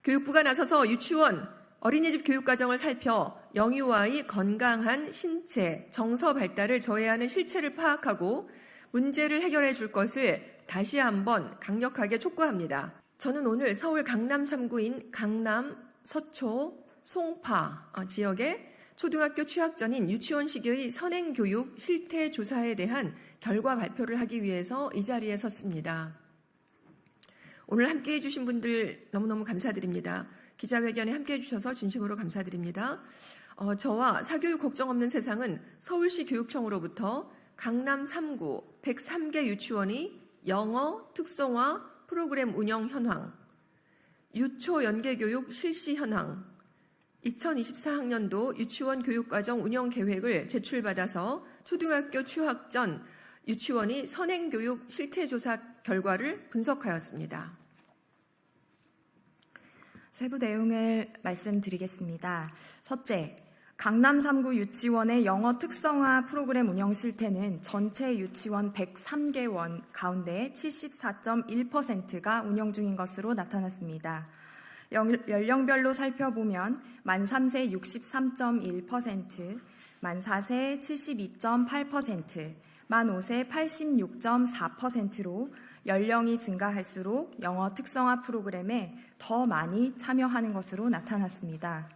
교육부가 나서서 유치원, 어린이집 교육과정을 살펴 영유아의 건강한 신체, 정서 발달을 저해하는 실체를 파악하고 문제를 해결해 줄 것을 다시 한번 강력하게 촉구합니다. 저는 오늘 서울 강남 3구인 강남, 서초, 송파 지역의 초등학교 취학전인 유치원 시기의 선행교육 실태조사에 대한 결과 발표를 하기 위해서 이 자리에 섰습니다. 오늘 함께해 주신 분들 너무너무 감사드립니다. 기자회견에 함께해 주셔서 진심으로 감사드립니다. 저와 사교육 걱정 없는 세상은 서울시 교육청으로부터 강남 3구 103개 유치원이 영어 특성화 프로그램 운영 현황, 유초 연계교육 실시 현황, 2024학년도 유치원 교육과정 운영 계획을 제출받아서 초등학교 취학 전 유치원이 선행교육 실태조사 결과를 분석하였습니다. 세부 내용을 말씀드리겠습니다. 첫째, 강남 3구 유치원의 영어 특성화 프로그램 운영 실태는 전체 유치원 103개원 가운데 74.1%가 운영 중인 것으로 나타났습니다. 연령별로 살펴보면 만 3세 63.1%, 만 4세 72.8%, 만 5세 86.4%로 연령이 증가할수록 영어 특성화 프로그램에 더 많이 참여하는 것으로 나타났습니다.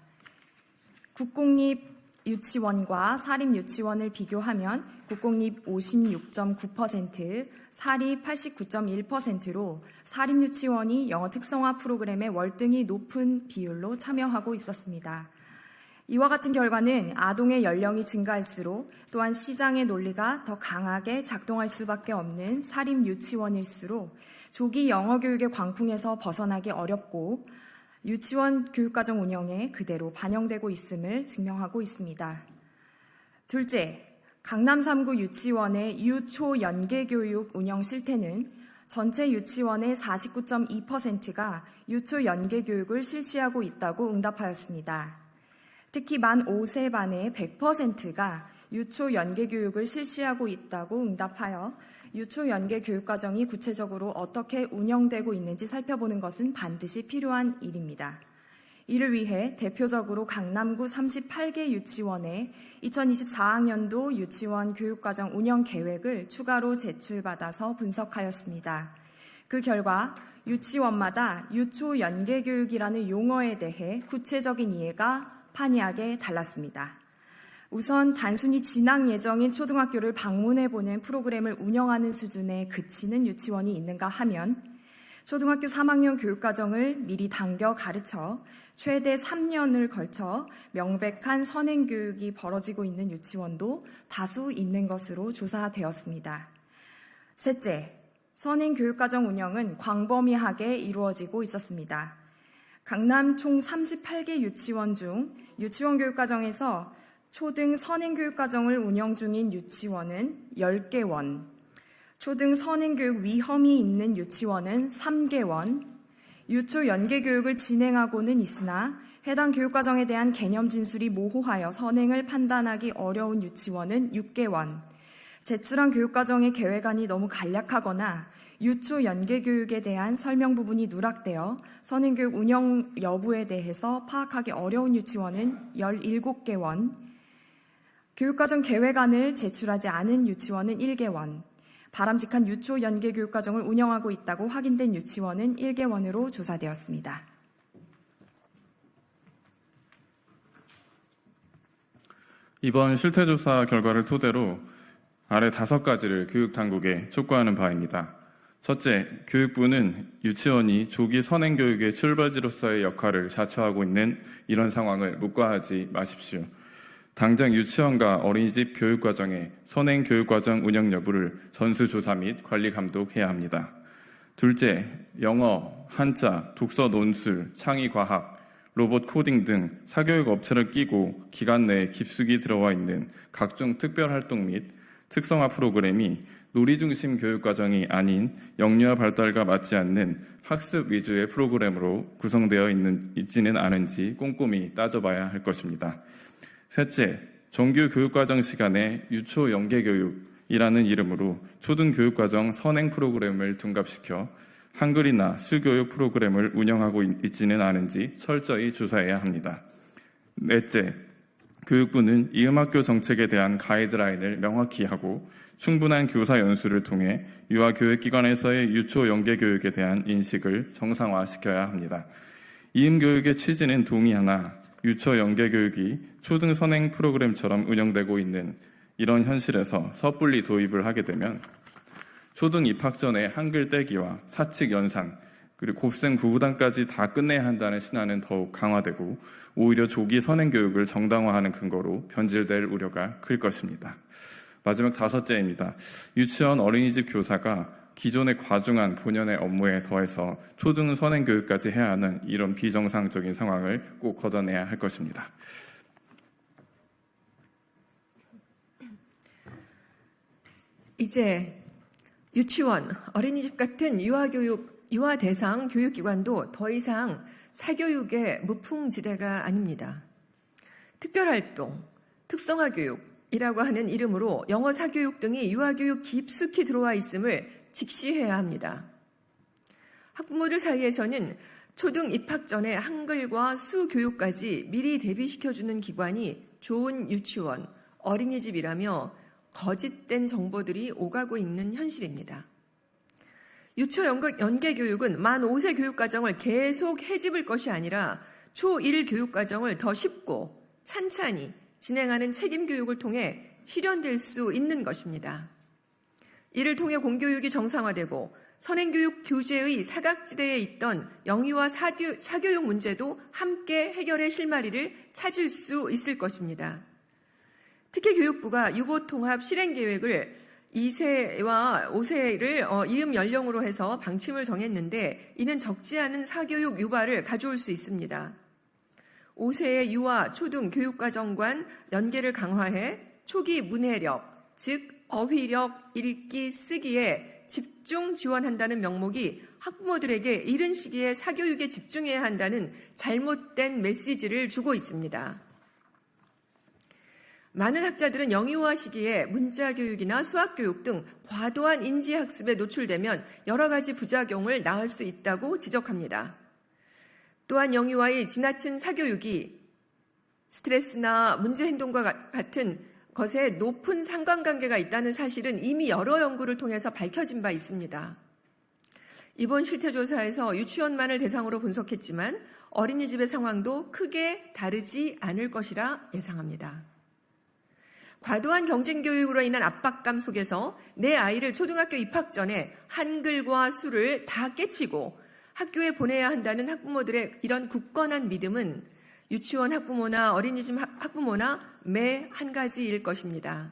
국공립 유치원과 사립 유치원을 비교하면 국공립 56.9%, 사립 89.1%로 사립 유치원이 영어 특성화 프로그램에 월등히 높은 비율로 참여하고 있었습니다. 이와 같은 결과는 아동의 연령이 증가할수록 또한 시장의 논리가 더 강하게 작동할 수밖에 없는 사립 유치원일수록 조기 영어 교육의 광풍에서 벗어나기 어렵고 유치원 교육과정 운영에 그대로 반영되고 있음을 증명하고 있습니다. 둘째, 강남 3구 유치원의 유초 연계교육 운영 실태는 전체 유치원의 49.2%가 유초 연계교육을 실시하고 있다고 응답하였습니다. 특히 만 5세 반의 100%가 유초 연계교육을 실시하고 있다고 응답하여 유초 연계 교육과정이 구체적으로 어떻게 운영되고 있는지 살펴보는 것은 반드시 필요한 일입니다. 이를 위해 대표적으로 강남구 38개 유치원에 2024학년도 유치원 교육과정 운영 계획을 추가로 제출받아서 분석하였습니다. 그 결과 유치원마다 유초 연계 교육이라는 용어에 대해 구체적인 이해가 판이하게 달랐습니다. 우선 단순히 진학 예정인 초등학교를 방문해보는 프로그램을 운영하는 수준에 그치는 유치원이 있는가 하면 초등학교 3학년 교육과정을 미리 당겨 가르쳐 최대 3년을 걸쳐 명백한 선행교육이 벌어지고 있는 유치원도 다수 있는 것으로 조사되었습니다. 셋째, 선행교육과정 운영은 광범위하게 이루어지고 있었습니다. 강남 총 38개 유치원 중 유치원 교육과정에서 초등 선행교육과정을 운영 중인 유치원은 10개원, 초등 선행교육 위험이 있는 유치원은 3개원, 유초 연계교육을 진행하고는 있으나 해당 교육과정에 대한 개념 진술이 모호하여 선행을 판단하기 어려운 유치원은 6개원, 제출한 교육과정의 계획안이 너무 간략하거나 유초 연계교육에 대한 설명 부분이 누락되어 선행교육 운영 여부에 대해서 파악하기 어려운 유치원은 17개원, 교육과정 계획안을 제출하지 않은 유치원은 1개원, 바람직한 유초 연계 교육과정을 운영하고 있다고 확인된 유치원은 1개원으로 조사되었습니다. 이번 실태조사 결과를 토대로 아래 5가지를 교육당국에 촉구하는 바입니다. 첫째, 교육부는 유치원이 조기 선행교육의 출발지로서의 역할을 자처하고 있는 이런 상황을 묵과하지 마십시오. 당장 유치원과 어린이집 교육과정의 선행교육과정 운영 여부를 전수조사 및 관리 감독해야 합니다. 둘째, 영어, 한자, 독서 논술, 창의과학, 로봇 코딩 등 사교육 업체를 끼고 기관 내에 깊숙이 들어와 있는 각종 특별활동 및 특성화 프로그램이 놀이 중심 교육과정이 아닌 영유아 발달과 맞지 않는 학습 위주의 프로그램으로 구성되어 있지는 않은지 꼼꼼히 따져봐야 할 것입니다. 셋째, 정규 교육과정 시간에 유초 연계교육이라는 이름으로 초등교육과정 선행 프로그램을 둔갑시켜 한글이나 수교육 프로그램을 운영하고 있지는 않은지 철저히 조사해야 합니다. 넷째, 교육부는 이음학교 정책에 대한 가이드라인을 명확히 하고 충분한 교사 연수를 통해 유아교육기관에서의 유초 연계교육에 대한 인식을 정상화시켜야 합니다. 이음교육의 취지는 동의하나 유초 연계교육이 초등 선행 프로그램처럼 운영되고 있는 이런 현실에서 섣불리 도입을 하게 되면 초등 입학 전에 한글 떼기와 사칙 연산, 그리고 곱셈 구구단까지 다 끝내야 한다는 신화는 더욱 강화되고 오히려 조기 선행교육을 정당화하는 근거로 변질될 우려가 클 것입니다. 마지막 다섯째입니다. 유치원 어린이집 교사가 기존의 과중한 본연의 업무에 더해서 초등 선행교육까지 해야 하는 이런 비정상적인 상황을 꼭 걷어내야 할 것입니다. 이제 유치원, 어린이집 같은 유아 대상 교육기관도 더 이상 사교육의 무풍지대가 아닙니다. 특별활동, 특성화교육이라고 하는 이름으로 영어 사교육 등이 유아교육 깊숙이 들어와 있음을 직시해야 합니다. 학부모들 사이에서는 초등 입학 전에 한글과 수 교육까지 미리 대비시켜주는 기관이 좋은 유치원, 어린이집이라며 거짓된 정보들이 오가고 있는 현실입니다. 유초 연계교육은 만 5세 교육과정을 계속 해집을 것이 아니라 초1 교육과정을 더 쉽고 찬찬히 진행하는 책임교육을 통해 실현될 수 있는 것입니다. 이를 통해 공교육이 정상화되고 선행교육 교재의 사각지대에 있던 영유아 사교육 문제도 함께 해결의 실마리를 찾을 수 있을 것입니다. 특히 교육부가 유보통합 실행계획을 2세와 5세를 이음 연령으로 해서 방침을 정했는데 이는 적지 않은 사교육 유발을 가져올 수 있습니다. 5세의 유아 초등 교육과정 간 연계를 강화해 초기 문해력, 즉 어휘력, 읽기, 쓰기에 집중 지원한다는 명목이 학부모들에게 이른 시기에 사교육에 집중해야 한다는 잘못된 메시지를 주고 있습니다. 많은 학자들은 영유아 시기에 문자교육이나 수학교육 등 과도한 인지학습에 노출되면 여러 가지 부작용을 낳을 수 있다고 지적합니다. 또한 영유아의 지나친 사교육이 스트레스나 문제행동과 같은 것에 높은 상관관계가 있다는 사실은 이미 여러 연구를 통해서 밝혀진 바 있습니다. 이번 실태조사에서 유치원만을 대상으로 분석했지만 어린이집의 상황도 크게 다르지 않을 것이라 예상합니다. 과도한 경쟁교육으로 인한 압박감 속에서 내 아이를 초등학교 입학 전에 한글과 수를 다 깨치고 학교에 보내야 한다는 학부모들의 이런 굳건한 믿음은 유치원 학부모나 어린이집 학부모나 매 한 가지일 것입니다.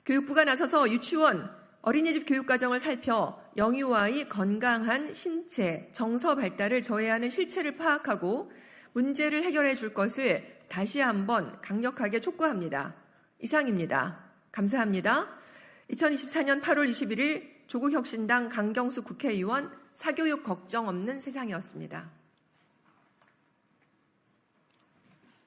교육부가 나서서 유치원, 어린이집 교육과정을 살펴 영유아의 건강한 신체, 정서 발달을 저해하는 실체를 파악하고 문제를 해결해 줄 것을 다시 한번 강력하게 촉구합니다. 이상입니다. 감사합니다. 2024년 8월 21일 조국혁신당 강경수 국회의원 사교육 걱정 없는 세상이었습니다.